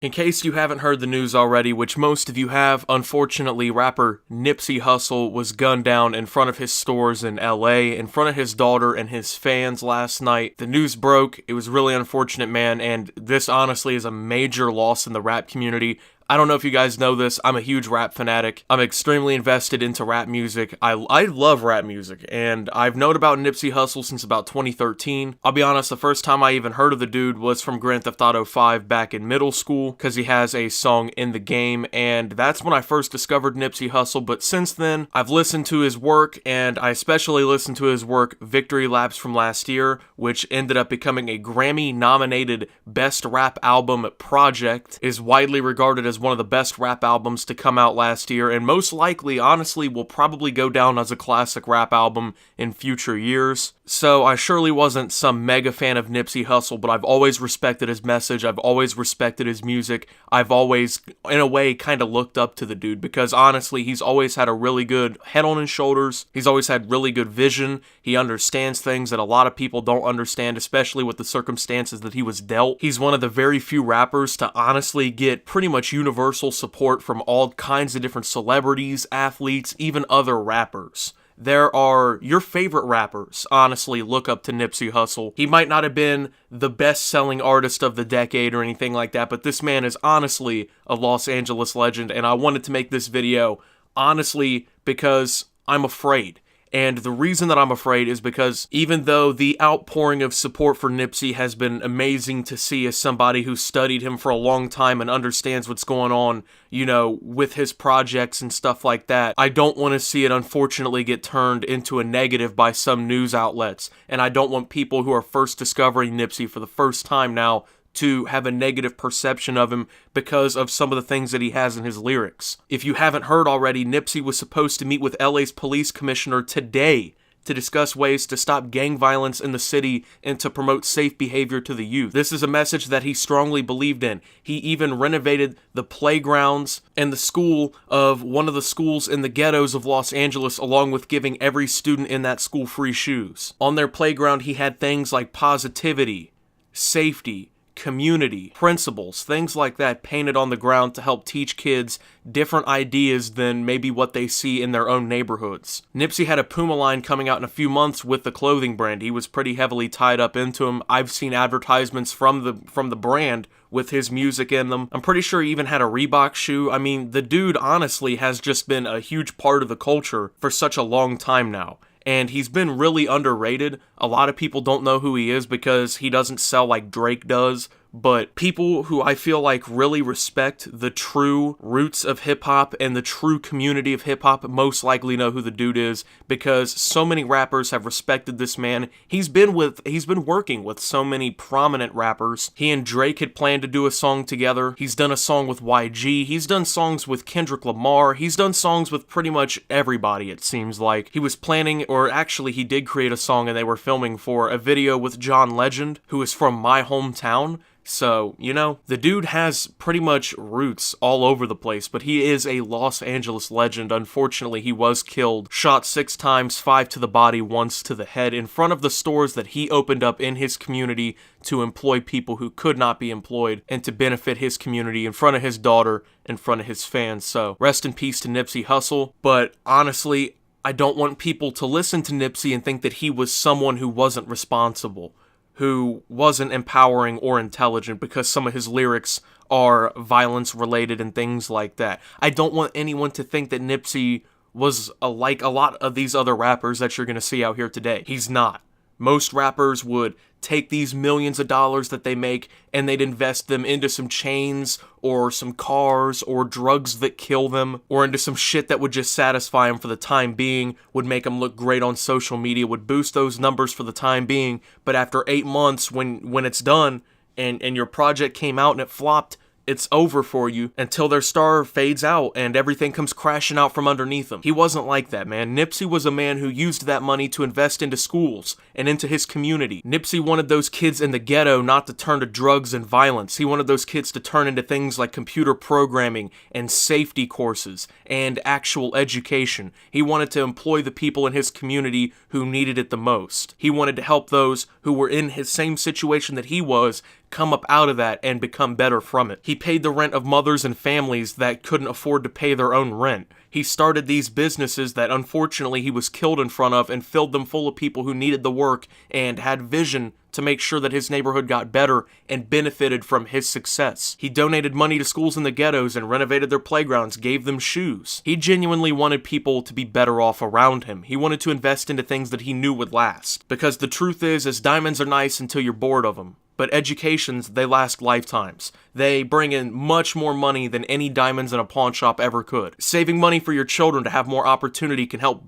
In case you haven't heard the news already, which most of you have, unfortunately, rapper Nipsey Hussle was gunned down in front of his stores in LA, in front of his daughter and his fans last night. The news broke. It was really unfortunate, man, and this honestly is a major loss in the rap community. I don't know if you guys know this, I'm a huge rap fanatic. I'm extremely invested into rap music. I love rap music, and I've known about Nipsey Hussle since about 2013. I'll be honest, the first time I even heard of the dude was from Grand Theft Auto 5 back in middle school, because he has a song In the Game, and that's when I first discovered Nipsey Hussle, but since then, I've listened to his work, and I especially listened to his work Victory Laps from last year, which ended up becoming a Grammy-nominated Best Rap Album project, is widely regarded as one of the best rap albums to come out last year, and most likely, honestly, will probably go down as a classic rap album in future years. So I surely wasn't some mega fan of Nipsey Hussle, but I've always respected his message, I've always respected his music, I've always, in a way, kind of looked up to the dude, because honestly, he's always had a really good head on his shoulders, he's always had really good vision, he understands things that a lot of people don't understand, especially with the circumstances that he was dealt. He's one of the very few rappers to honestly get pretty much universal support from all kinds of different celebrities, athletes, even other rappers. There are your favorite rappers, honestly, look up to Nipsey Hussle. He might not have been the best-selling artist of the decade or anything like that, but this man is honestly a Los Angeles legend, and I wanted to make this video, honestly, because I'm afraid. And the reason that I'm afraid is because even though the outpouring of support for Nipsey has been amazing to see as somebody who studied him for a long time and understands what's going on, you know, with his projects and stuff like that, I don't want to see it unfortunately get turned into a negative by some news outlets. And I don't want people who are first discovering Nipsey for the first time now to have a negative perception of him because of some of the things that he has in his lyrics. If you haven't heard already, Nipsey was supposed to meet with LA's police commissioner today to discuss ways to stop gang violence in the city and to promote safe behavior to the youth. This is a message that he strongly believed in. He even renovated the playgrounds and the school of one of the schools in the ghettos of Los Angeles, along with giving every student in that school free shoes. On their playground, he had things like positivity, safety, community, principles, things like that painted on the ground to help teach kids different ideas than maybe what they see in their own neighborhoods. Nipsey had a Puma line coming out in a few months with the clothing brand. He was pretty heavily tied up into him. I've seen advertisements from the brand with his music in them. I'm pretty sure he even had a Reebok shoe. I mean, the dude honestly has just been a huge part of the culture for such a long time now. And he's been really underrated. A lot of people don't know who he is because he doesn't sell like Drake does, but people who I feel like really respect the true roots of hip-hop and the true community of hip-hop most likely know who the dude is, because so many rappers have respected this man. He's been working with so many prominent rappers. He and Drake had planned to do a song together. He's done a song with YG. He's done songs with Kendrick Lamar. He's done songs with pretty much everybody, it seems like. He was planning, or actually he did create a song and they were filming for a video with John Legend, who is from my hometown. So, you know, the dude has pretty much roots all over the place, but he is a Los Angeles legend. Unfortunately, he was killed, shot 6 times, 5 to the body, once to the head, in front of the stores that he opened up in his community to employ people who could not be employed and to benefit his community, in front of his daughter, in front of his fans. So, rest in peace to Nipsey Hussle, but honestly, I don't want people to listen to Nipsey and think that he was someone who wasn't responsible, who wasn't empowering or intelligent, because some of his lyrics are violence related and things like that. I don't want anyone to think that Nipsey was like a lot of these other rappers that you're going to see out here today. He's not. Most rappers would take these millions of dollars that they make and they'd invest them into some chains or some cars or drugs that kill them, or into some shit that would just satisfy them for the time being, would make them look great on social media, would boost those numbers for the time being, but after 8 months when it's done and your project came out and it flopped, it's over for you until their star fades out and everything comes crashing out from underneath them. He wasn't like that, man. Nipsey was a man who used that money to invest into schools and into his community. Nipsey wanted those kids in the ghetto not to turn to drugs and violence. He wanted those kids to turn into things like computer programming and safety courses and actual education. He wanted to employ the people in his community who needed it the most. He wanted to help those who were in his same situation that he was come up out of that and become better from it. He paid the rent of mothers and families that couldn't afford to pay their own rent. He started these businesses that unfortunately he was killed in front of and filled them full of people who needed the work and had vision to make sure that his neighborhood got better and benefited from his success. He donated money to schools in the ghettos and renovated their playgrounds, gave them shoes. He genuinely wanted people to be better off around him. He wanted to invest into things that he knew would last. Because the truth is diamonds are nice until you're bored of them. But educations, they last lifetimes. They bring in much more money than any diamonds in a pawn shop ever could. Saving money for your children to have more opportunity can help,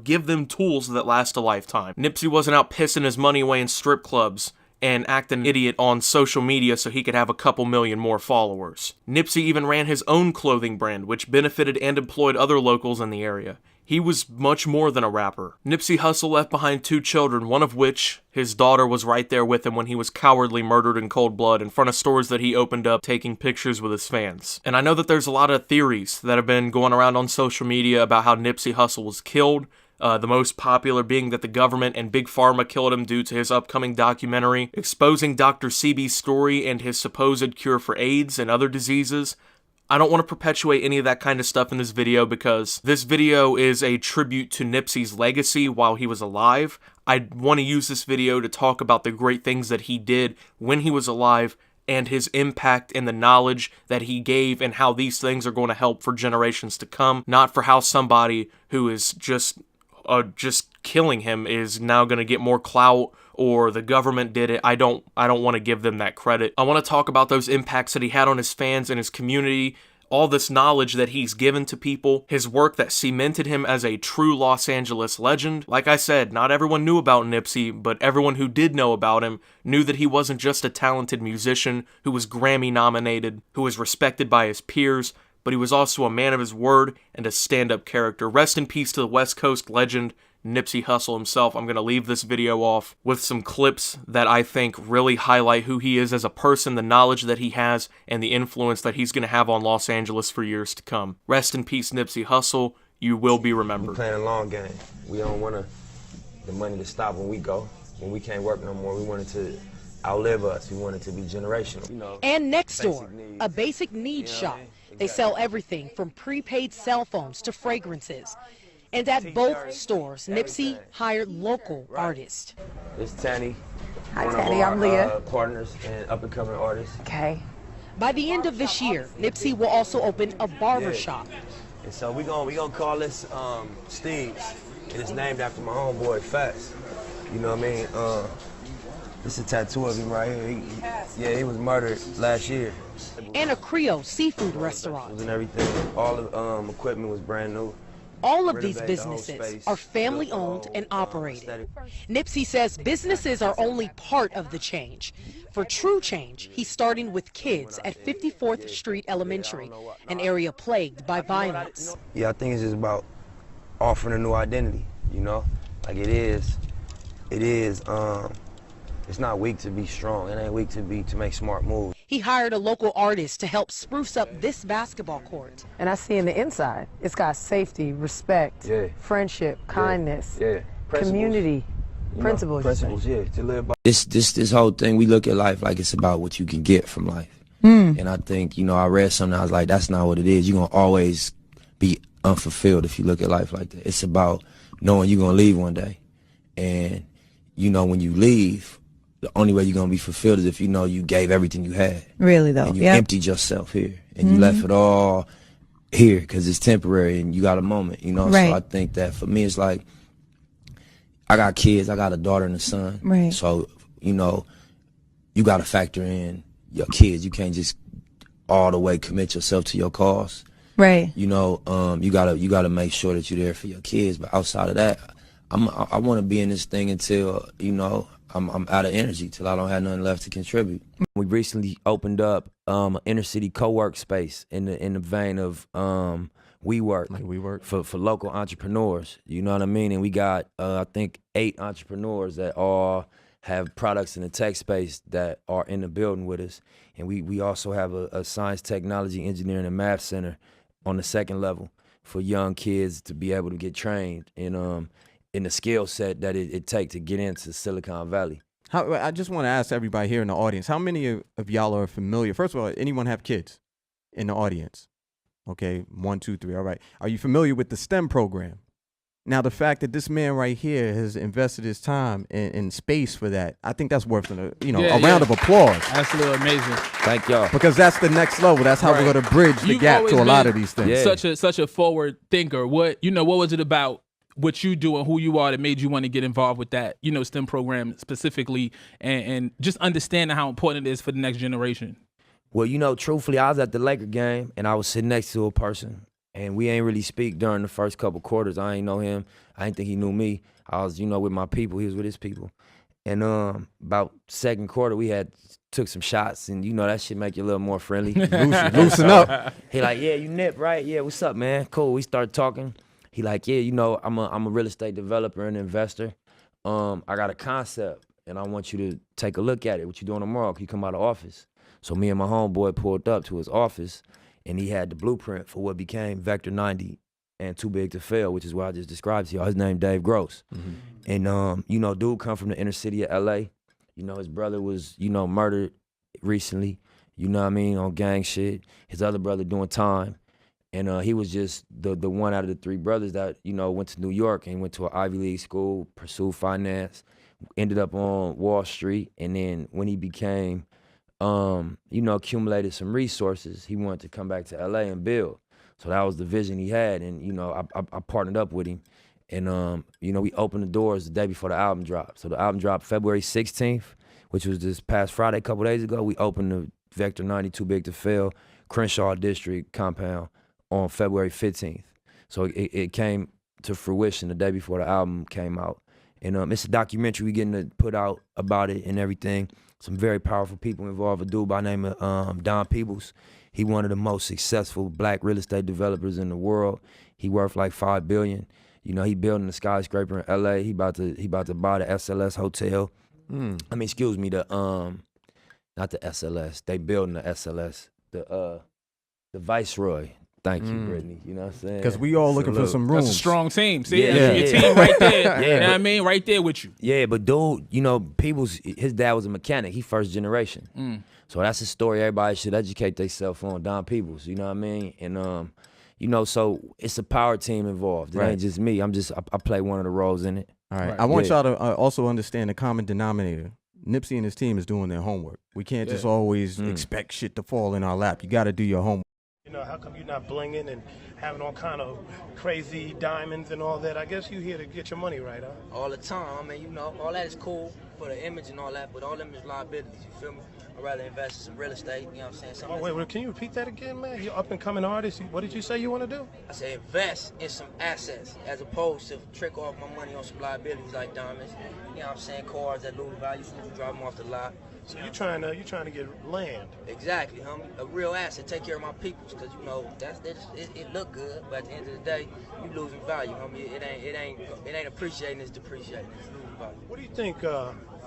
give them tools that last a lifetime. Nipsey wasn't out pissing his money away in strip clubs and acting an idiot on social media so he could have a couple million more followers. Nipsey even ran his own clothing brand, which benefited and employed other locals in the area. He was much more than a rapper. Nipsey Hussle left behind 2 children, one of which, his daughter, was right there with him when he was cowardly murdered in cold blood in front of stores that he opened up, taking pictures with his fans. And I know that there's a lot of theories that have been going around on social media about how Nipsey Hussle was killed. The most popular being that the government and Big Pharma killed him due to his upcoming documentary exposing Dr. Sebi's story and his supposed cure for AIDS and other diseases. I don't want to perpetuate any of that kind of stuff in this video because this video is a tribute to Nipsey's legacy while he was alive. I want to use this video to talk about the great things that he did when he was alive and his impact and the knowledge that he gave and how these things are going to help for generations to come, not for how somebody who is just killing him is now going to get more clout or the government did it. I don't want to give them that credit. I want to talk about those impacts that he had on his fans and his community, all this knowledge that he's given to people, his work that cemented him as a true Los Angeles legend. Like I said, not everyone knew about Nipsey, but everyone who did know about him knew that he wasn't just a talented musician who was Grammy nominated, who was respected by his peers, but he was also a man of his word and a stand-up character. Rest in peace to the West Coast legend, Nipsey Hussle himself. I'm going to leave this video off with some clips that I think really highlight who he is as a person, the knowledge that he has, and the influence that he's going to have on Los Angeles for years to come. Rest in peace, Nipsey Hussle. You will be remembered. We're playing a long game. We don't want the money to stop when we go. When we can't work no more, we want it to outlive us. We want it to be generational. And next door, a basic needs shop. They sell everything from prepaid cell phones to fragrances. And at both stores, Nipsey hired local artists. This is Tanny. Hi, Tanny. I'm Leah. Partners and up-and-coming artists. Okay. By the end of this year, Nipsey will also open a barber shop. And so we gonna call this Steve's. And it's named after my homeboy Fats. You know what I mean? This is a tattoo of him right here. He was murdered last year. And a Creole seafood restaurant. And everything. All the equipment was brand new. All of these businesses are family-owned and operated. Nipsey says businesses are only part of the change. For true change, he's starting with kids at 54th Street Elementary, an area plagued by violence. Yeah, I think it's just about offering a new identity, Like it's not weak to be strong. It ain't weak to make smart moves. He hired a local artist to help spruce up this basketball court. And I see in the inside, it's got safety, respect, friendship, kindness, community, principles. To live by. This whole thing, we look at life like it's about what you can get from life. And I think, I read something, I was like, that's not what it is. You're going to always be unfulfilled if you look at life like that. It's about knowing you're going to leave one day. And, when you leave, the only way you're going to be fulfilled is if you know you gave everything you had. Really, though. And you emptied yourself here. And you left it all here because it's temporary and you got a moment, Right. So I think that for me, it's like, I got kids. I got a daughter and a son. Right. So, you got to factor in your kids. You can't just all the way commit yourself to your cause. Right. You gotta make sure that you're there for your kids. But outside of that, I want to be in this thing until I'm out of energy, till I don't have nothing left to contribute. We recently opened up an inner city co-work space in the vein of WeWork, for local entrepreneurs. You know what I mean? And we got I think 8 entrepreneurs that all have products in the tech space that are in the building with us. And we also have a science, technology, engineering, and math center on the 2nd level for young kids to be able to get trained in the skill set that it takes to get into Silicon Valley. I just want to ask everybody here in the audience, how many of y'all are familiar? First of all, anyone have kids in the audience? Okay, 1, 2, 3. All right. Are you familiar with the STEM program? Now, the fact that this man right here has invested his time and space for that, I think that's worth a round of applause. Absolutely amazing. Thank y'all. Because that's the next level. That's how we're going to bridge the gap to a lot of these things. Yeah. Such a forward thinker. What was it about what you do and who you are that made you want to get involved with that, STEM program specifically, and just understanding how important it is for the next generation? Well, truthfully, I was at the Laker game, and I was sitting next to a person, and we ain't really speak during the first couple quarters. I ain't know him. I ain't think he knew me. I was, with my people. He was with his people. And about second quarter, we took some shots, and that shit make you a little more friendly. Loosen up. He like, yeah, you Nip, right? Yeah, what's up, man? Cool. We started talking. He like, yeah, I'm a real estate developer and investor. I got a concept, and I want you to take a look at it. What you doing tomorrow? Can you come out of the office? So me and my homeboy pulled up to his office, and he had the blueprint for what became Vector 90 and Too Big to Fail, which is what I just described to y'all. His name Dave Gross. Mm-hmm. And, dude come from the inner city of L.A. His brother was, murdered recently, on gang shit. His other brother doing time. And he was just the one out of the 3 brothers that, went to New York and went to an Ivy League school, pursued finance, ended up on Wall Street. And then when he became, accumulated some resources, he wanted to come back to LA and build. So that was the vision he had. And, I partnered up with him. And, we opened the doors the day before the album dropped. So the album dropped February 16th, which was this past Friday, a couple days ago. We opened the Vector 90 Too Big to Fail Crenshaw District compound on February 15th. So it came to fruition the day before the album came out. And it's a documentary we getting to put out about it and everything. Some very powerful people involved. A dude by the name of Don Peebles. He one of the most successful black real estate developers in the world. He worth like $5 billion. He building a skyscraper in LA. He about to buy the SLS hotel. I mean, excuse me, not the SLS. They building the SLS. The Viceroy. Thank you, Brittany. You know what I'm saying? Because we all looking for some rooms. That's a strong team. See, Yeah. your team right there. You know what I mean? Right there with you. Yeah, but dude, Peebles, his dad was a mechanic. He first generation. So that's a story everybody should educate themselves on, Don Peebles. You know what I mean? And, so it's a power team involved. It ain't just me. I play one of the roles in it. All right. I want y'all to also understand the common denominator. Nipsey and his team is doing their homework. We can't just always expect shit to fall in our lap. You got to do your homework. How come you're not blinging and having all kind of crazy diamonds and all that? I guess you here to get your money right, huh? All the time. I mean, all that is cool for the image and all that, but all them is liabilities, you feel me? I'd rather invest in some real estate, you know what I'm saying? Wait, can you repeat that again, man? You're up and coming artist. What did you say you want to do? I say invest in some assets as opposed to trick off my money on some liabilities like diamonds. You know what I'm saying? Cars that lose value, so you drive them off the lot. So you're trying to get land. Exactly, homie. A real asset. Take care of my peoples, because it look good, but at the end of the day, you losing value, homie. It ain't appreciating. It's depreciating. It's losing value. What do you think?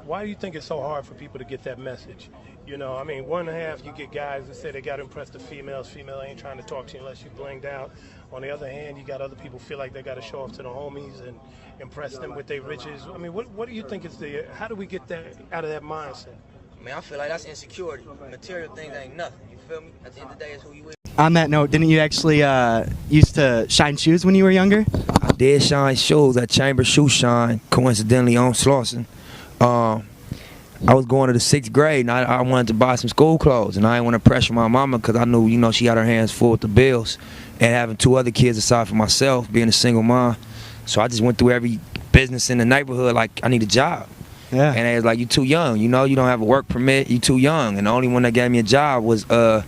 Why do you think it's so hard for people to get that message? I mean, one half you get guys that say they got to impress the females. Female ain't trying to talk to you unless you blinged out. On the other hand, you got other people feel like they got to show off to the homies and impress them with their riches. I mean, what do you think is how do we get that out of that mindset? I mean, I feel like that's insecurity. Material things ain't nothing. You feel me? At the end of the day, it's who you is. On that note, didn't you actually used to shine shoes when you were younger? I did shine shoes at Chambers Shoe Shine, coincidentally on Slauson. I was going to the 6th grade, and I wanted to buy some school clothes, and I didn't want to pressure my mama because I knew, she had her hands full with the bills, and having 2 other kids aside from myself, being a single mom. So I just went through every business in the neighborhood like, I need a job. Yeah. And they was like, you too young, you don't have a work permit, you too young. And the only one that gave me a job was a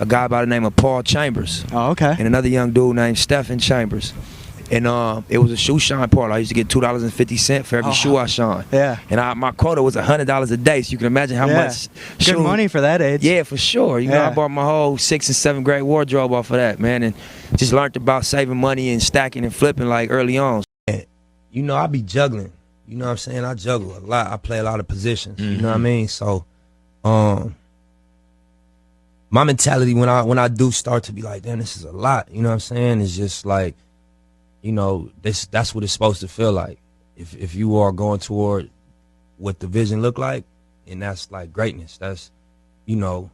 guy by the name of Paul Chambers. Oh, okay. And another young dude named Stephen Chambers. And it was a shoe shine parlor. I used to get $2.50 for every shoe I shine. Yeah. And my quota was $100 a day, so you can imagine how much good money for that age. Yeah, for sure. I bought my whole 6th and 7th grade wardrobe off of that, man, and just learned about saving money and stacking and flipping like early on. And, I be juggling. You know what I'm saying? I juggle a lot. I play a lot of positions. You know what I mean? So, my mentality when I do start to be like, damn, this is a lot. You know what I'm saying? It's just like, that's what it's supposed to feel like. If you are going toward what the vision look like, and that's like greatness. That's, you know,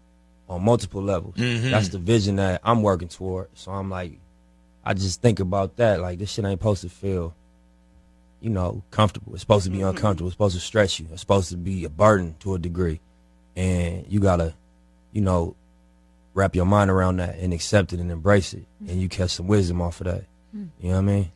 on multiple levels. That's the vision that I'm working toward. So I'm like, I just think about that. Like, this shit ain't supposed to feel, you know, comfortable. It's supposed to be uncomfortable. It's supposed to stretch you. It's supposed to be a burden to a degree. And you gotta, you know, wrap your mind around that and accept it and embrace it. And you catch some wisdom off of that. You know what I mean?